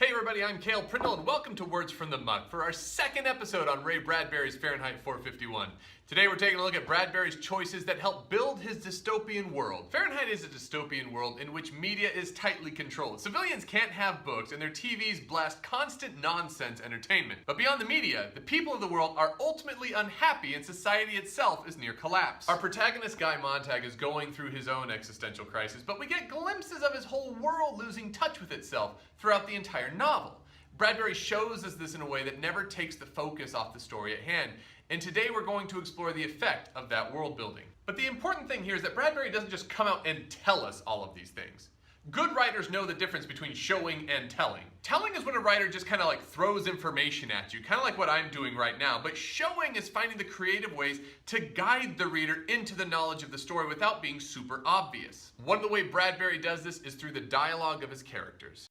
Hey everybody, I'm Cale Prindle and welcome to Words from the Muck for our second episode on Ray Bradbury's Fahrenheit 451. Today we're taking a look at Bradbury's choices that help build his dystopian world. Fahrenheit is a dystopian world in which media is tightly controlled. Civilians can't have books and their TVs blast constant nonsense entertainment. But beyond the media, the people of the world are ultimately unhappy and society itself is near collapse. Our protagonist Guy Montag is going through his own existential crisis, but we get glimpses of his whole world losing touch with itself throughout the entire novel. Bradbury shows us this in a way that never takes the focus off the story at hand, and today we're going to explore the effect of that world building. But the important thing here is that Bradbury doesn't just come out and tell us all of these things. Good writers know the difference between showing and telling. Telling is when a writer just kind of like throws information at you, kind of like what I'm doing right now, but showing is finding the creative ways to guide the reader into the knowledge of the story without being super obvious. One of the ways Bradbury does this is through the dialogue of his characters.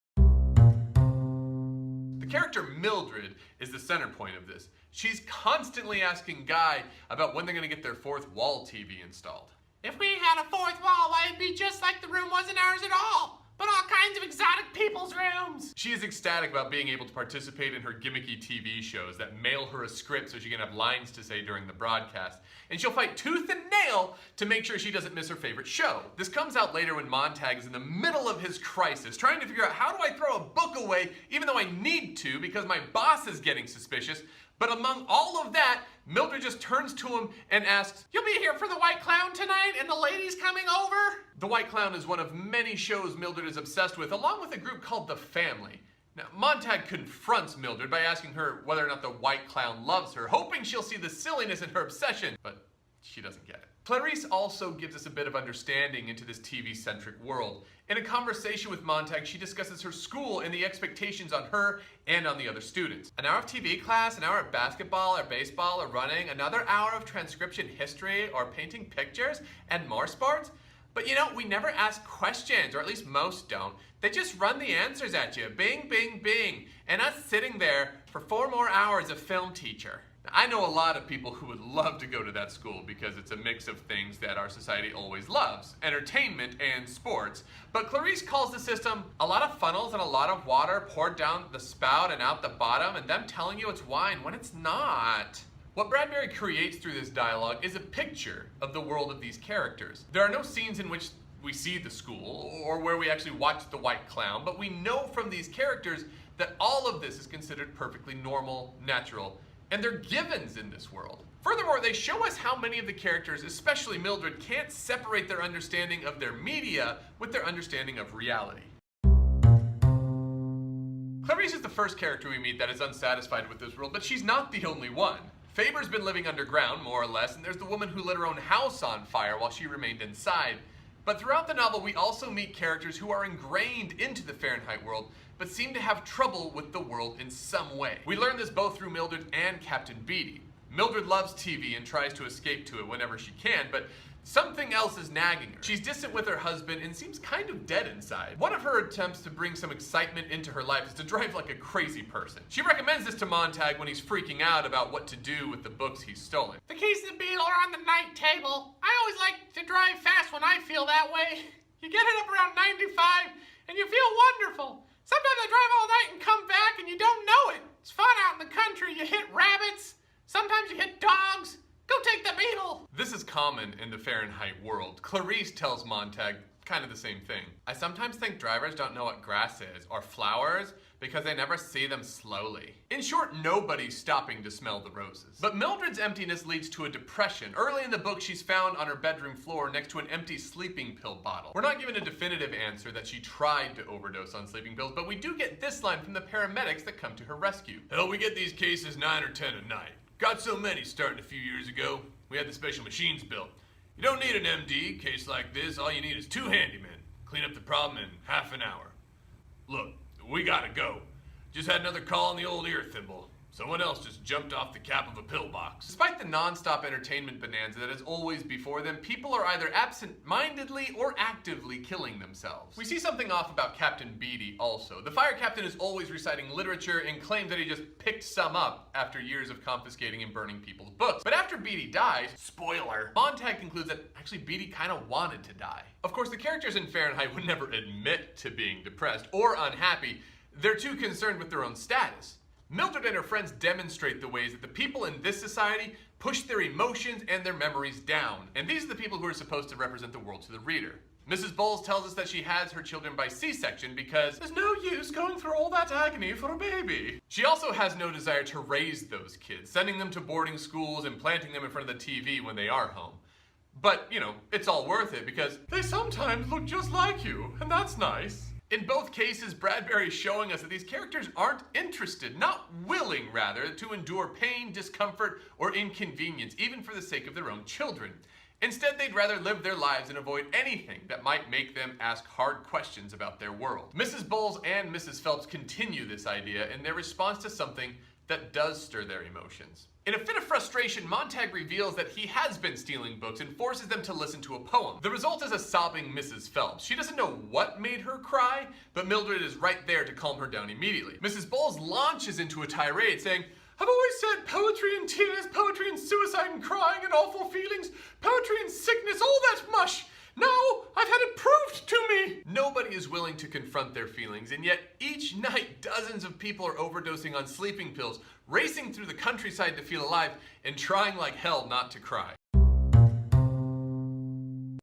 The character Mildred is the center point of this. She's constantly asking Guy about when they're going to get their fourth wall TV installed. If we had a fourth wall, it'd be just like the room wasn't ours at all, but all kinds of exotic people's rooms. She is ecstatic about being able to participate in her gimmicky TV shows that mail her a script so she can have lines to say during the broadcast, and she'll fight tooth and nail to make sure she doesn't miss her favorite show. This comes out later when Montag is in the middle of his crisis, trying to figure out how do I throw a book away even though I need to because my boss is getting suspicious. But among all of that, Mildred just turns to him and asks, "You'll be here for the White Clown tonight and the ladies coming over?" The White Clown is one of many shows Mildred is obsessed with, along with a group called The Family. Now, Montag confronts Mildred by asking her whether or not the White Clown loves her, hoping she'll see the silliness in her obsession, but she doesn't get it. Clarice also gives us a bit of understanding into this TV-centric world. In a conversation with Montag, she discusses her school and the expectations on her and on the other students. An hour of TV class, an hour of basketball or baseball or running, another hour of transcription history or painting pictures, and more sports. But you know, we never ask questions, or at least most don't. They just run the answers at you, bing, bing, bing, and us sitting there for 4 more hours of film teacher. Now, I know a lot of people who would love to go to that school because it's a mix of things that our society always loves, entertainment and sports. But Clarice calls the system a lot of funnels and a lot of water poured down the spout and out the bottom, and them telling you it's wine when it's not. What Bradbury creates through this dialogue is a picture of the world of these characters. There are no scenes in which we see the school or where we actually watch the White Clown, but we know from these characters that all of this is considered perfectly normal, natural, and they're givens in this world. Furthermore, they show us how many of the characters, especially Mildred, can't separate their understanding of their media with their understanding of reality. Clarice is the first character we meet that is unsatisfied with this world, but she's not the only one. Faber's been living underground, more or less, and there's the woman who lit her own house on fire while she remained inside. But throughout the novel, we also meet characters who are ingrained into the Fahrenheit world, but seem to have trouble with the world in some way. We learn this both through Mildred and Captain Beatty. Mildred loves TV and tries to escape to it whenever she can, but something else is nagging her. She's distant with her husband and seems kind of dead inside. One of her attempts to bring some excitement into her life is to drive like a crazy person. She recommends this to Montag when he's freaking out about what to do with the books he's stolen. "The keys to the Beetle are on the night table. I always like to drive fast when I feel that way. You get it up around 95 and you feel wonderful. Sometimes I drive all night and come back and you don't know it. It's fun out in the country. You hit rabbits. Sometimes you hit dogs. Go take the Beetle." This is common in the Fahrenheit world. Clarice tells Montag kind of the same thing. "I sometimes think drivers don't know what grass is or flowers because they never see them slowly." In short, nobody's stopping to smell the roses. But Mildred's emptiness leads to a depression. Early in the book, she's found on her bedroom floor next to an empty sleeping pill bottle. We're not given a definitive answer that she tried to overdose on sleeping pills, but we do get this line from the paramedics that come to her rescue. "Hell, we get these cases 9 or 10 a night. Got so many starting a few years ago. We had the special machines built. You don't need an MD case like this. All you need is 2 handymen. Clean up the problem in half an hour. Look, we gotta go. Just had another call on the old ear thimble. Someone else just jumped off the cap of a pillbox." Despite the non-stop entertainment bonanza that is always before them, people are either absent-mindedly or actively killing themselves. We see something off about Captain Beatty also. The fire captain is always reciting literature and claims that he just picked some up after years of confiscating and burning people's books. But after Beatty dies, spoiler, Montag concludes that actually Beatty kind of wanted to die. Of course, the characters in Fahrenheit would never admit to being depressed or unhappy. They're too concerned with their own status. Mildred and her friends demonstrate the ways that the people in this society push their emotions and their memories down, and these are the people who are supposed to represent the world to the reader. Mrs. Bowles tells us that she has her children by C-section because there's no use going through all that agony for a baby. She also has no desire to raise those kids, sending them to boarding schools and planting them in front of the TV when they are home. But, you know, it's all worth it because they sometimes look just like you, and that's nice. In both cases, Bradbury is showing us that these characters aren't interested, not willing rather, to endure pain, discomfort, or inconvenience, even for the sake of their own children. Instead, they'd rather live their lives and avoid anything that might make them ask hard questions about their world. Mrs. Bowles and Mrs. Phelps continue this idea in their response to something that does stir their emotions. In a fit of frustration, Montag reveals that he has been stealing books and forces them to listen to a poem. The result is a sobbing Mrs. Phelps. She doesn't know what made her cry, but Mildred is right there to calm her down immediately. Mrs. Bowles launches into a tirade saying, "I've always said poetry and tears, poetry and suicide and crying and awful feelings, poetry and sickness, all that mush. Now I've had it proved to me." Nobody is willing to confront their feelings, and yet each night dozens of people are overdosing on sleeping pills, racing through the countryside to feel alive, and trying like hell not to cry.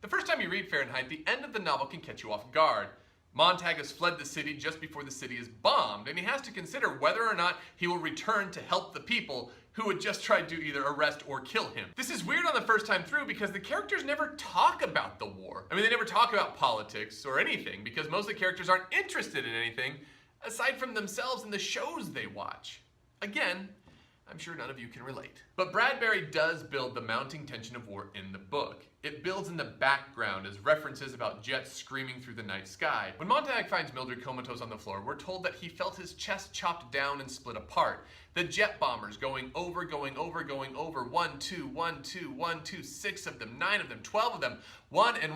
The first time you read Fahrenheit, the end of the novel can catch you off guard. Montag has fled the city just before the city is bombed, and he has to consider whether or not he will return to help the people who had just tried to either arrest or kill him. This is weird on the first time through because the characters never talk about the war. I mean, they never talk about politics or anything because most of the characters aren't interested in anything aside from themselves and the shows they watch. Again, I'm sure none of you can relate. But Bradbury does build the mounting tension of war in the book. It builds in the background as references about jets screaming through the night sky. When Montag finds Mildred comatose on the floor, we're told that he felt his chest chopped down and split apart. The jet bombers going over, 1, 2, 1, 2, 1, 2, 6 of them, 9 of them, 12 of them, one, and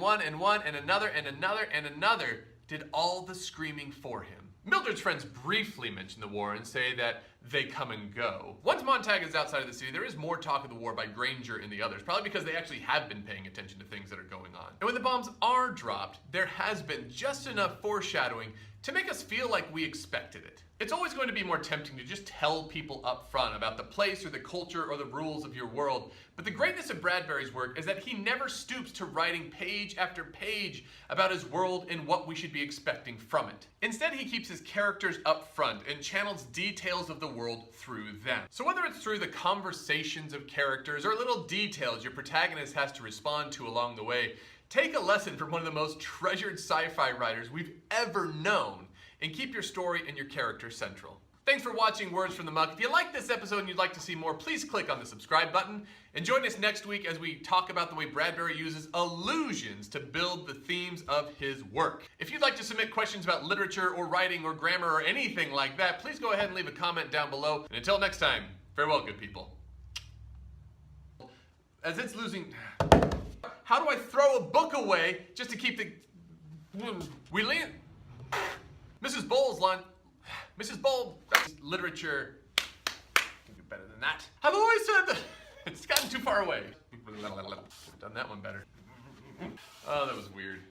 another, and another, and another, did all the screaming for him. Mildred's friends briefly mention the war and say that they come and go. Once Montag is outside of the city, there is more talk of the war by Granger and the others, probably because they actually have been paying attention to things that are going on. And when the bombs are dropped, there has been just enough foreshadowing to make us feel like we expected it. It's always going to be more tempting to just tell people up front about the place or the culture or the rules of your world, but the greatness of Bradbury's work is that he never stoops to writing page after page about his world and what we should be expecting from it. Instead, he keeps his characters up front and channels details of the world through them. So whether it's through the conversations of characters or little details your protagonist has to respond to along the way, take a lesson from one of the most treasured sci-fi writers we've ever known and keep your story and your characters central. Thanks for watching Words from the Muck. If you like this episode and you'd like to see more, please click on the subscribe button and join us next week as we talk about the way Bradbury uses illusions to build the themes of his work. If you'd like to submit questions about literature or writing or grammar or anything like that, please go ahead and leave a comment down below. And until next time, farewell, good people. As it's losing... How do I throw a book away just to keep the... We lean... Mrs. Bowles line... Mrs. Bowles... Literature... Can do better than that. I've always said that... It's gotten too far away. Done that one better. Oh, that was weird.